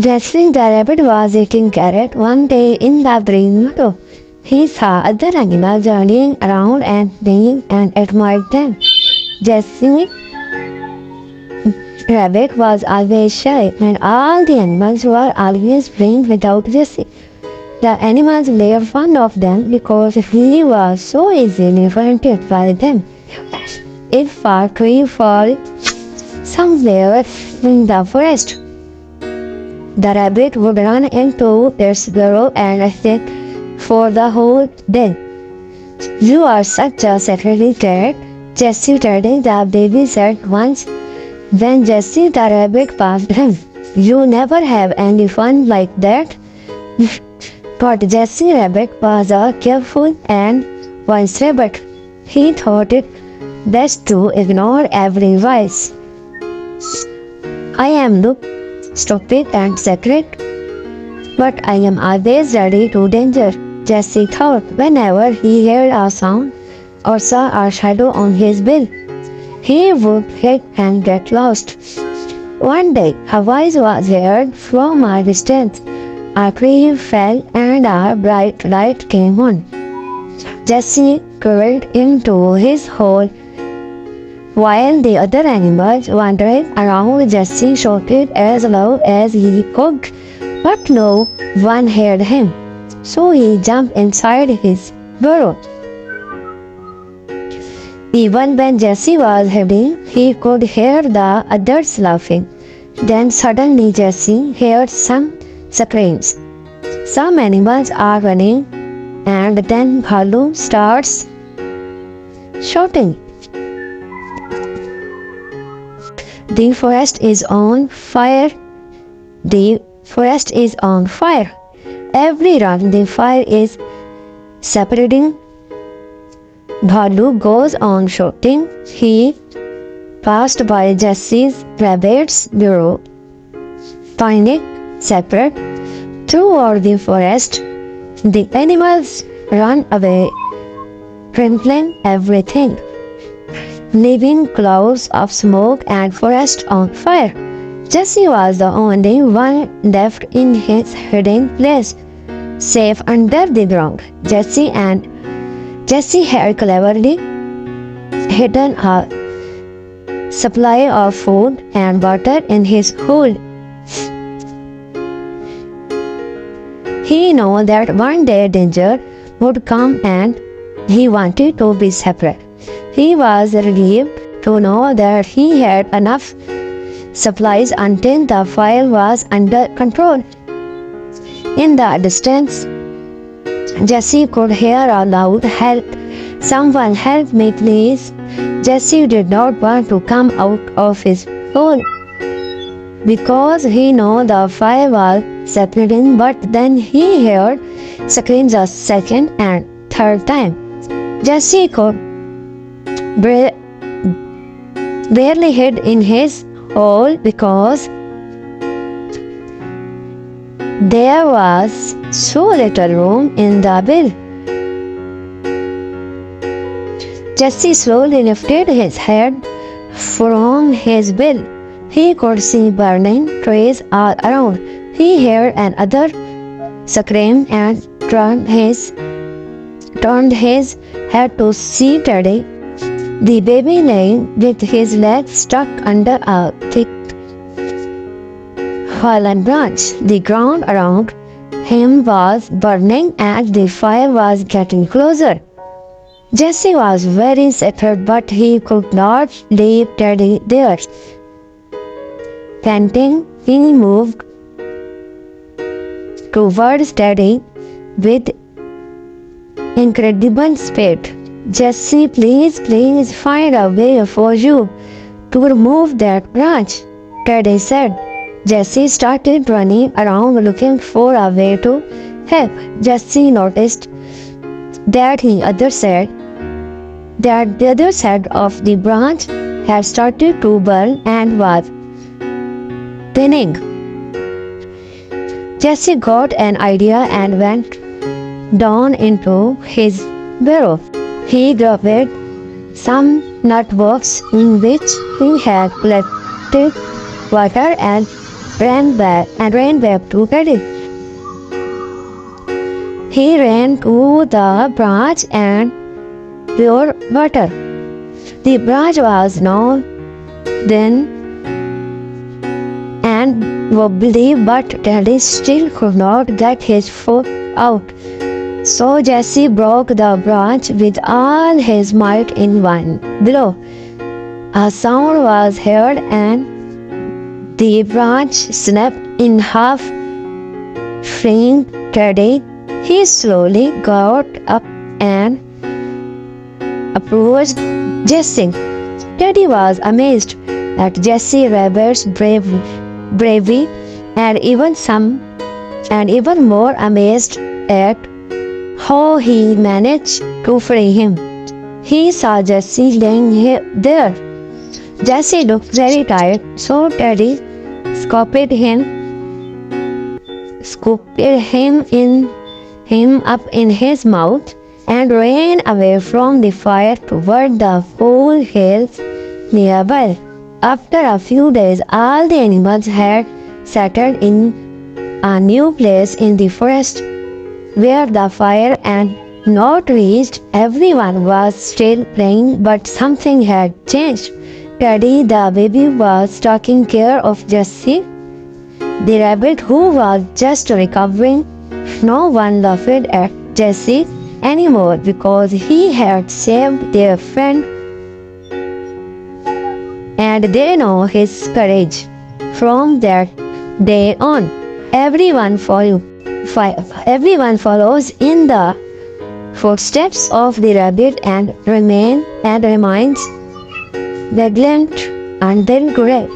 Jessie the rabbit was eating carrot one day in the green meadow. He saw other animals running around and playing and admired them. Jessie rabbit was always shy and all the animals were always playing without Jessie. The animals were fond of them because he was so easily frightened by them. If a tree fell somewhere in the forest, the rabbit would run into its burrow and sit for the whole day. "You are such a secretary cat," Jessie Teddy the baby said once when Jessie the rabbit passed him. "You never have any fun like that." But Jessie Rabbit was a careful and wise rabbit. He thought it best to ignore every voice. "I am stupid and secret, but I am always ready to danger," Jessie thought whenever he heard a sound or saw a shadow on his bill. He would hit and get lost. One day, a voice was heard from a distance. A tree fell and a bright light came on. Jessie curled into his hole. While the other animals wandered around, Jessie shouted as loud as he could, but no one heard him. So he jumped inside his burrow. Even when Jessie was hiding, he could hear the others laughing. Then suddenly Jessie heard some screams. Some animals are running, and then Bhalu starts shouting. "The forest is on fire! The forest is on fire! Every run the fire is separating." Bhalu goes on shouting. He passed by Jessie's rabbit's burrow. Panic, separate, throughout the forest. The animals run away, trampling everything, leaving clouds of smoke and forest on fire. Jessie was the only one left in his hiding place, safe under the ground. Jessie had cleverly hidden a supply of food and water in his hole. He knew that one day danger would come and he wanted to be separate. He was relieved to know that he had enough supplies until the fire was under control. In the distance, Jessie could hear a loud "Help! Someone help me, please!" Jessie did not want to come out of his hole because he knew the fire was separating, but then he heard screams a second and third time. Jessie could barely hid in his hole because there was so little room in the bill. Jessie slowly lifted his head from his bill. He could see burning trees all around. He heard another scream and turned his head to see Teddy, the baby lying with his legs stuck under a thick fallen branch. The ground around him was burning and the fire was getting closer. Jessie was very scared, but he could not leave Teddy there. Panting, he moved towards Teddy with incredible speed. "Jessie, please find a way for you to remove that branch," Teddy said. Jessie started running around looking for a way to help. Jessie noticed that the other side of the branch had started to burn and was thinning. Jessie got an idea and went down into his burrow. He grabbed some nut box in which he had collected water and ran back to Teddy. He ran to the branch and poured water. The branch was now thin and wobbly, but Teddy still could not get his foot out. So Jessie broke the branch with all his might in one blow. A sound was heard and the branch snapped in half, freeing Teddy. He slowly got up and approached Jessie. Teddy was amazed at Jessie Rabbit's bravery and even more amazed at how he managed to free him. He saw Jessie laying there. Jessie looked very tired, so Teddy scooped him up in his mouth and ran away from the fire toward the cool hills nearby. After a few days, all the animals had settled in a new place in the forest where the fire and not reached. Everyone was still playing, but something had changed. Teddy the baby was taking care of Jessie, the rabbit who was just recovering. No one laughed at Jessie anymore because he had saved their friend, and they know his courage. From that day on, everyone follows in the footsteps of the rabbit and remains vigilant until today.